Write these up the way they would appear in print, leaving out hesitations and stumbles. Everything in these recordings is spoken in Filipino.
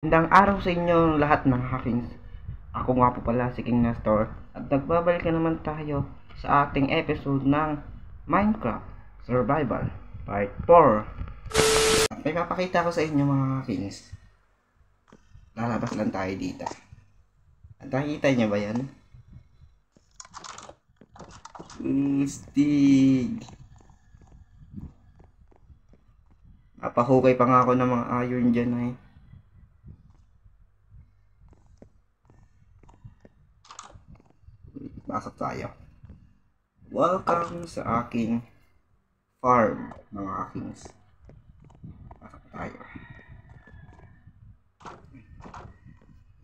Magandang araw sa inyo lahat ng Hakings. Ako nga po pala si King Nestor at nagbabalik na naman tayo sa ating episode ng Minecraft Survival Part 4. At may papakita ko sa inyo mga Hakings. Lalabas lang tayo dito. At nakikita nyo ba yan? Stig! Napahukay pa nga ako ng mga iron dyan eh. Pasok tayo. Welcome sa aking farm, mga Akings. Pasok tayo.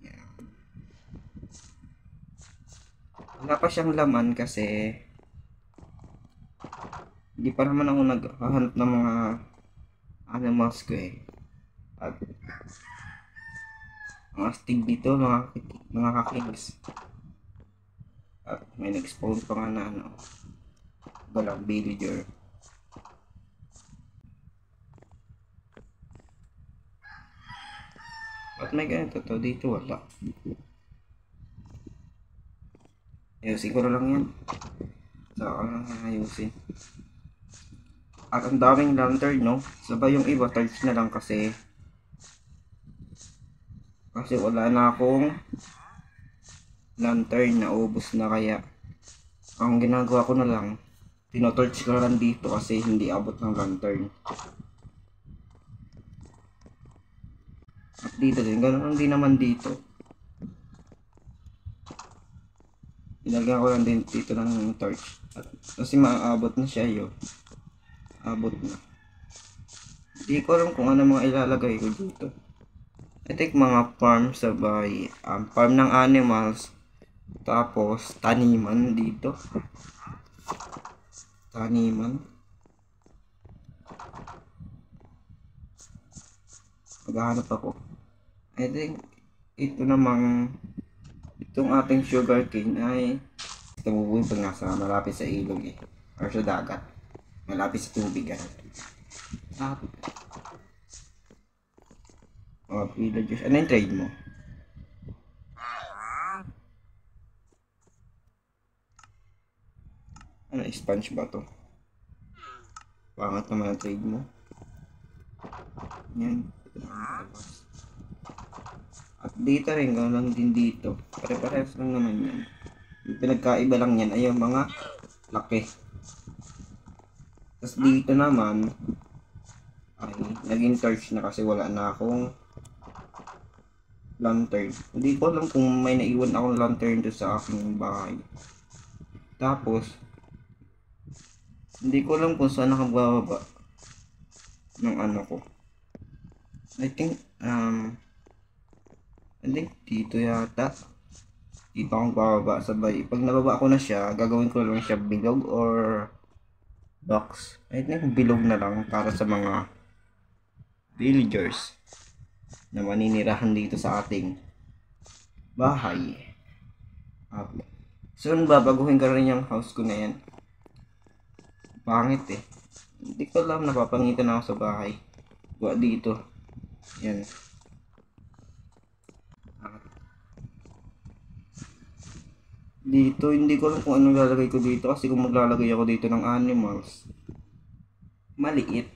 Yan. Wala pa siyang laman kasi hindi pa naman ako naghahanap ng mga animals ko eh. At mga stig dito, mga Akings. At may nag-spawn pa nga na balang villager. At may ganito to dito, wala. Ayusin ko na lang yan. Saka lang ayusin. At ang daming lantern, no? Sabay yung iba, torch na lang kasi wala na akong lantern, na ubos na, kaya ang ginagawa ko na lang, tinotorch ko lang dito kasi hindi abot ng lantern. At dito din, ganoon din naman dito. Ilagyan ko lang din dito ng torch. At kasi maaabot na siya yun. Abot na. Hindi ko alam kung ano mga ilalagay ko dito. I think mga farm sabay. Farm ng animals. Tapos taniman dito. Taniman. Maghahanap ako. I think ito namang itong ating sugar cane ay tumubuhin pag nasa malapit sa ilog eh. Or sa dagat. Malapit sa tubig yan. Villagers. Ano yung trade mo? Ano, sponge ba to? Pangat naman ang trade mo. Yan. At dito rin, gano'n din dito. Pare-parehas lang naman yan. Yung pinagkaiba lang yan ay yung mga laki. Tapos dito naman ay naging torch na kasi wala na akong lantern. Hindi ko alam kung may naiwan akong lantern doon sa aking bahay. Tapos hindi ko alam kung saan nakababa ng ano ko. I think dito yata. Dito akong bababa sabay. Pag nababa ko na siya, gagawin ko lang siya bilog or box. I think bilog na lang para sa mga villagers na maninirahan dito sa ating bahay. Soon babaguhin ko rin yung house ko na yan. Pangit eh. Hindi ko alam, napapangitan ako sa bahay. Buwa dito. Yan. Dito, hindi ko alam kung anong lalagay ko dito kasi kung maglalagay ako dito ng animals, maliit.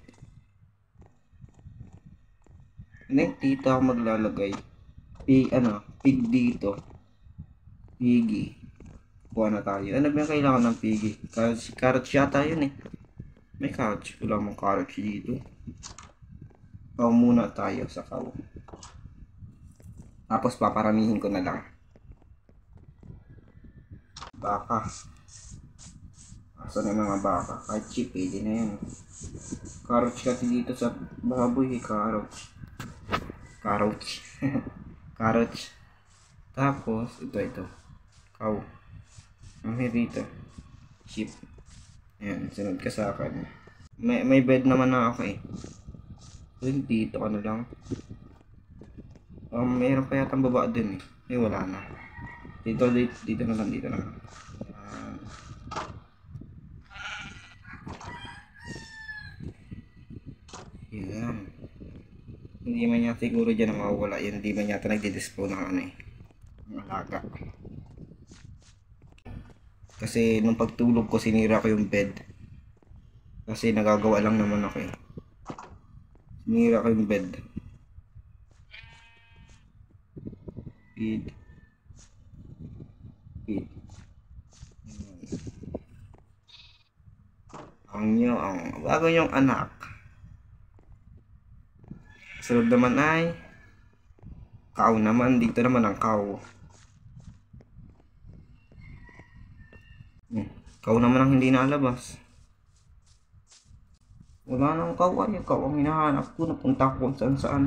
Dito ako maglalagay. Pig dito. Piggy. Buwan na tayo. Ano ba yung kailangan ng piggy? Carrots yata yun eh. May carrots. Wala mong carrots dito. Kaw muna tayo sa kaw. Tapos paparamihin ko na lang. Baka. Asan na mga baka? Kahit cheap eh. Di na yan. Carrots kasi dito sa baboy eh. Carrots. Carrots. Tapos, ito. Cow. Ang dito. Sheep. Ayan, sunod ka sa akin. May bed naman na ako eh. Dito ka na lang. Mayroon pa yata ang baba din eh. Wala na. Dito na lang. Yan. Hindi man yata siguro dyan na mawawala yun. Hindi man yata nagdi-dispo ng ano eh. Ng alaga. Kasi nung pagtulog ko sinira ko yung bed. Kasi nagagawa lang naman ako eh. Sinira ko yung bed. Feed. Feed. Ang bago yung anak. Sunod naman ay cow naman. Dito naman ang cow. Cow naman ang hindi nalabas. Wala nang cow ay. Cow ang hinahanap ko. Napunta ko kung saan saan.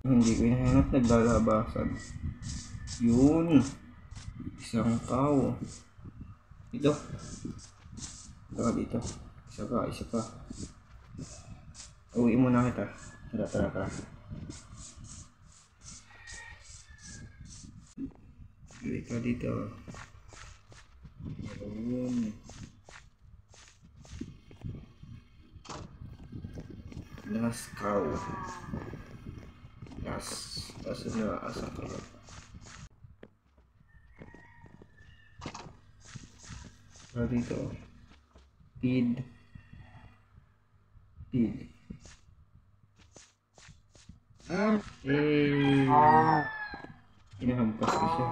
Hindi ko hinahanap. Naglalabasan. Yun. Isang cow. Dito. Dito. Isa pa. Uwi muna kita. Tara. Uwi ka dito. Ayun. Last cow. Asa kaya? Dito. Feed. Hinahampas ko siya.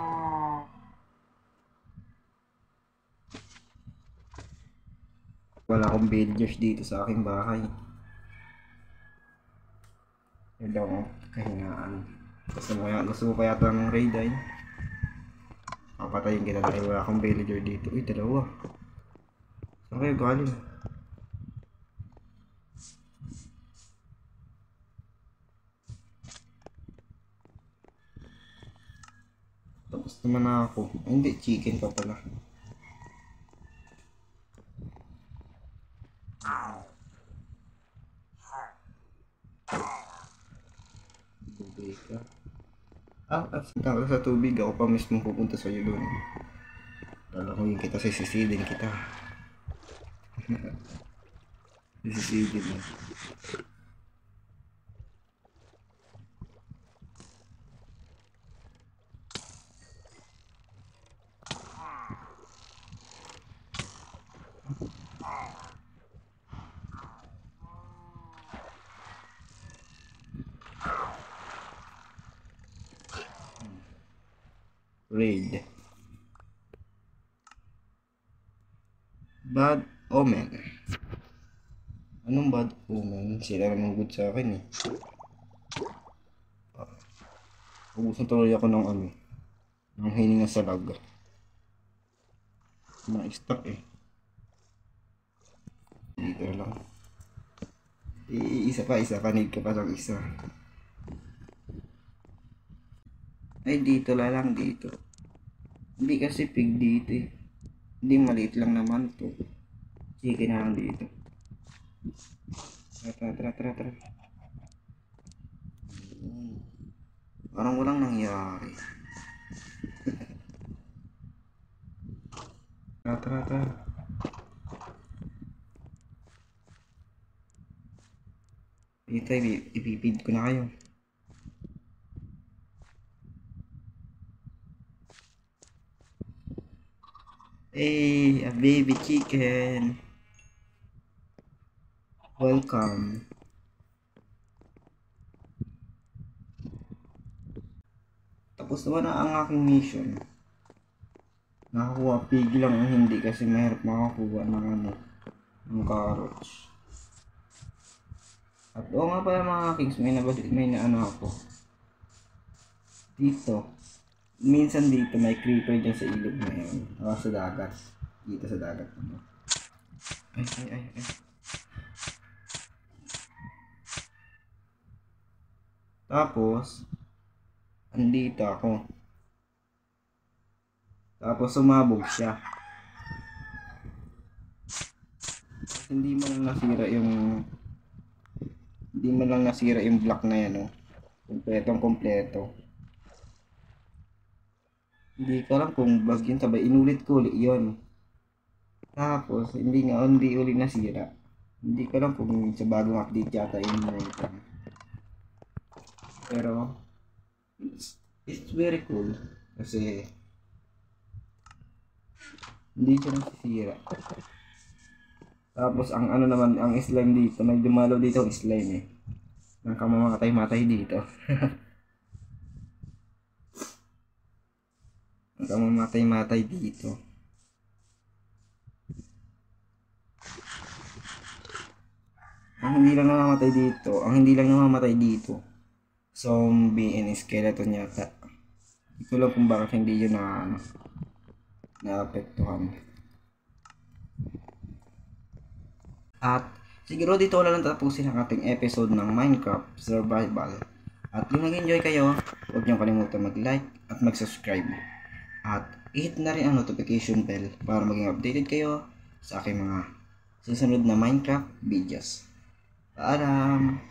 Wala akong villagers dito sa aking bahay. Yun daw ang kahingaan. Gusto mo pa yata ng raid ay. Papatayin kita dahil wala akong villager dito. Uy, dalawa. Saan kayo galing? Tapos naman ako. Ay, hindi, chicken pa pala. Tubig ka. Sinta ka sa tubig. Ako pa mismo pupunta sa'yo doon. Lalakuin kita, sisisidin kita. Sisisidin mo. Raid. Bad omen. Anong bad omen? Sila naman good sa akin eh. Ubusan tuloy ako ng ng hininga sa lag. Na-stuck eh. Dito lang. Isa pa. Need ka pa ng isa. Ay, dito lang dito. Hindi kasi pig dito eh. Hindi, maliit lang naman to. Sige na lang dito. Tara. Parang walang nangyari. Tara. Dito, ipipid ko na kayo. Hey, a baby chicken. Welcome. Tapos naman na ang aking mission. Nakakuha pig lang ang hindi kasi mahirap makakuha ng carrots. At oo nga pala mga kings, may na ako. Dito. Minsan dito may creeper dyan sa ilog na yun. Sa dagat. Dito sa dagat. Ay. Tapos, andito ako. Tapos sumabog siya. Hindi man lang nasira yung block na yan, oh. Kompletong. Hindi ko alam kung bug yun, sabay inulit ko ulit yun. Tapos hindi uli nasira. Hindi ko alam kung sa bagong update yata yun na ito. Pero, it's very cool. Kasi, hindi siya nasisira. Tapos, ang ano naman, ang slime dito, may dumalaw dito ang slime eh. Nang kamamatay-matay dito. Ang kamamatay-matay dito. Ang hindi lang namamatay dito, zombie and skeleton yata. Hindi ko lang kung bakit hindi yun naapektuhan. At siguro dito wala lang tapusin ang ating episode ng Minecraft Survival. At kung nag-enjoy kayo, huwag niyong kalimutan mag-like at mag-subscribe. At i-hit na rin ang notification bell para maging updated kayo sa aking mga susunod na Minecraft videos. Paalam!